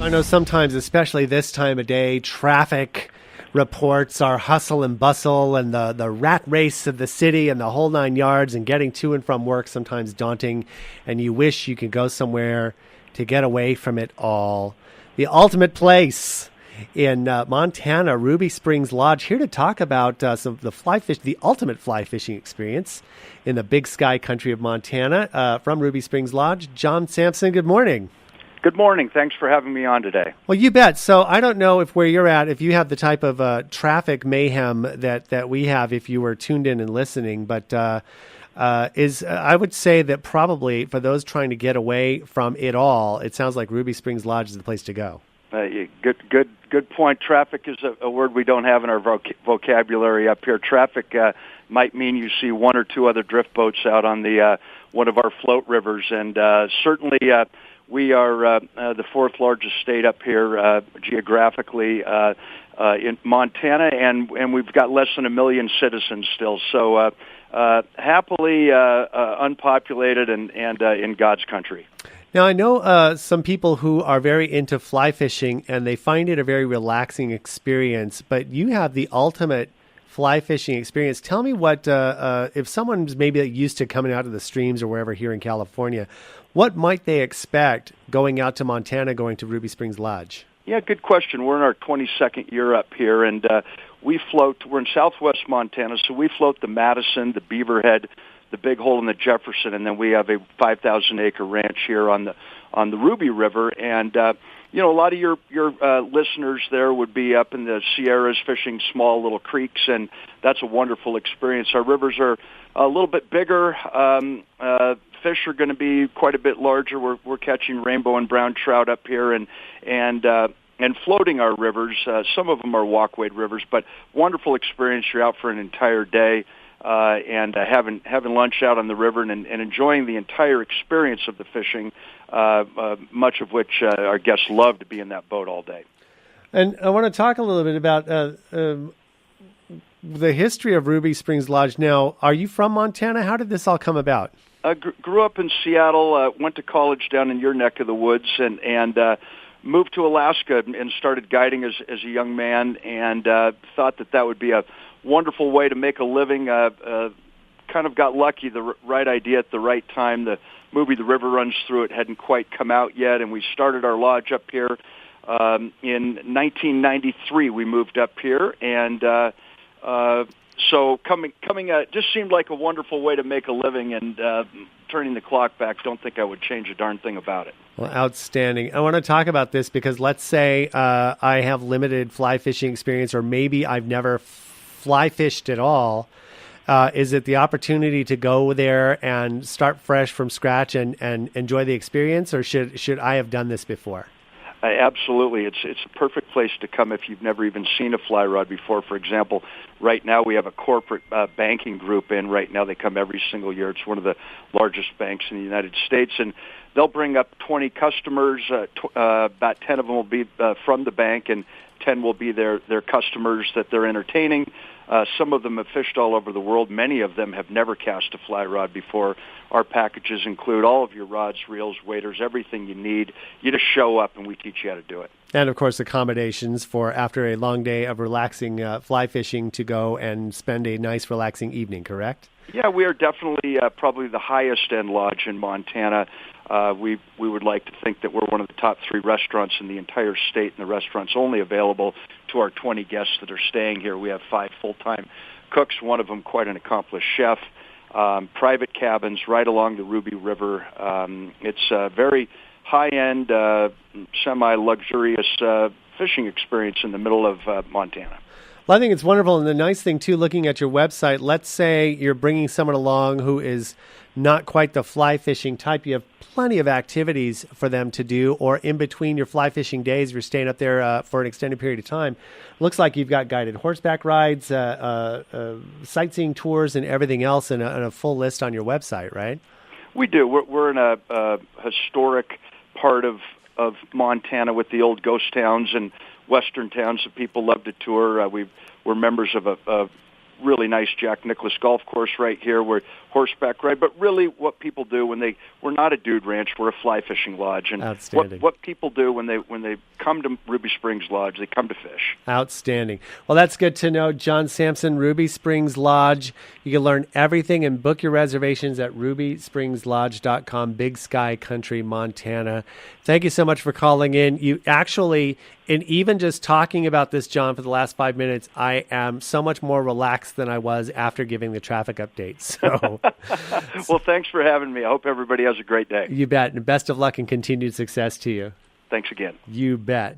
I know sometimes, especially this time of day, traffic reports are hustle and bustle and the rat race of the city and the whole 9 yards, and getting to and from work sometimes daunting, and you wish you could go somewhere to get away from it all. The ultimate place in Montana, Ruby Springs Lodge, here to talk about the ultimate fly fishing experience in the big sky country of Montana. From Ruby Springs Lodge, John Sampson, good morning. Good morning. Thanks for having me on today. Well, you bet. So I don't know if where you're at, if you have the type of traffic mayhem that we have if you were tuned in and listening, but I would say that probably for those trying to get away from it all, it sounds like Ruby Springs Lodge is the place to go. Good point. Traffic is a word we don't have in our vocabulary up here. Traffic might mean you see one or two other drift boats out on the one of our float rivers, and certainly we are the fourth largest state up here geographically in Montana, and we've got less than 1 million citizens still. So happily unpopulated and in God's country. Now, I know some people who are very into fly fishing, and they find it a very relaxing experience, but you have the ultimate fly fishing experience. Tell me what, if someone's maybe used to coming out of the streams or wherever here in California, what might they expect going out to Montana, going to Ruby Springs Lodge? Yeah, good question. We're in our 22nd year up here, and we're in southwest Montana, so we float the Madison, the Beaverhead, the Big Hole, and the Jefferson, and then we have a 5,000-acre ranch here on the Ruby River. And a lot of your listeners there would be up in the Sierras fishing small little creeks, and that's a wonderful experience. Our rivers are a little bit bigger. Fish are going to be quite a bit larger. We're catching rainbow and brown trout up here, and floating our rivers. Some of them are walkway rivers, but wonderful experience. You're out for an entire day. And having lunch out on the river and enjoying the entire experience of the fishing, much of which our guests love to be in that boat all day. And I want to talk a little bit about the history of Ruby Springs Lodge. Now, are you from Montana? How did this all come about? Grew up in Seattle, went to college down in your neck of the woods, and moved to Alaska and started guiding as a young man, and thought that would be a wonderful way to make a living. Kind of got lucky, the right idea at the right time. The movie The River Runs Through It hadn't quite come out yet, and we started our lodge up here. In 1993, we moved up here, and so coming just seemed like a wonderful way to make a living, and turning the clock back, don't think I would change a darn thing about it. Well, outstanding. I want to talk about this because let's say I have limited fly fishing experience, or maybe I've never fly fished at all. Is it the opportunity to go there and start fresh from scratch and enjoy the experience, or should I have done this before? Absolutely. It's a perfect place to come if you've never even seen a fly rod before. For example, right now we have a corporate banking group in. Right now they come every single year. It's one of the largest banks in the United States, and they'll bring up 20 customers. About 10 of them will be from the bank, and 10 will be their customers that they're entertaining. Some of them have fished all over the world. Many of them have never cast a fly rod before. Our packages include all of your rods, reels, waders, everything you need. You just show up, and we teach you how to do it. And, of course, accommodations for after a long day of relaxing fly fishing to go and spend a nice, relaxing evening, correct? Yeah, we are definitely probably the highest-end lodge in Montana. We would like to think that we're one of the top 3 restaurants in the entire state, and the restaurant's only available to our 20 guests that are staying here. We have 5 full-time cooks, one of them quite an accomplished chef, private cabins right along the Ruby River. It's a very high-end, semi-luxurious fishing experience in the middle of Montana. Well, I think it's wonderful. And the nice thing, too, looking at your website, let's say you're bringing someone along who is not quite the fly fishing type. You have plenty of activities for them to do, or in between your fly fishing days, you're staying up there for an extended period of time. Looks like you've got guided horseback rides, sightseeing tours, and everything else in a full list on your website, right? We do. We're in a historic part of Montana with the old ghost towns and western towns that people love to tour. We're members of a really nice Jack Nicklaus golf course right here. We're horseback ride, but really what people do we're not a dude ranch, we're a fly fishing lodge. And Outstanding. what people do when they come to Ruby Springs Lodge, they come to fish. Outstanding. Well, that's good to know. John Sampson, Ruby Springs Lodge. You can learn everything and book your reservations at rubyspringslodge.com, Big Sky Country, Montana. Thank you so much for calling in. You actually, and even just talking about this, John, for the last 5 minutes, I am so much more relaxed than I was after giving the traffic update. So, well, thanks for having me. I hope everybody has a great day. You bet. And best of luck and continued success to you. Thanks again. You bet.